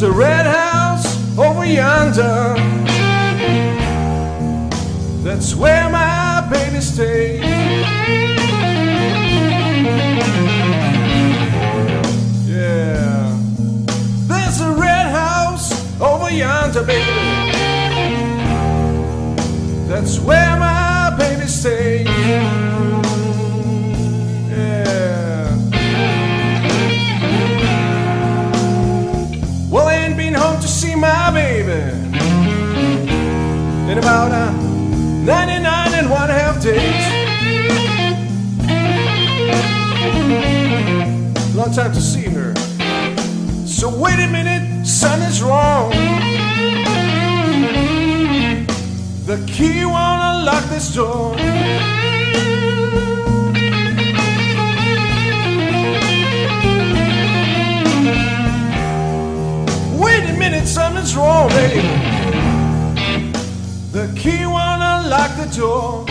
There's a red house over yonder. That's where my baby stays. Yeah. There's a red house over yonder, baby. That's where my baby stays. Well, I ain't been home to see my baby in about 99 and 1/2 days. Long time to see her. So wait a minute, son is wrong. The key won't unlock this door. Wait a minute, something's wrong, baby. The key won't unlock the door.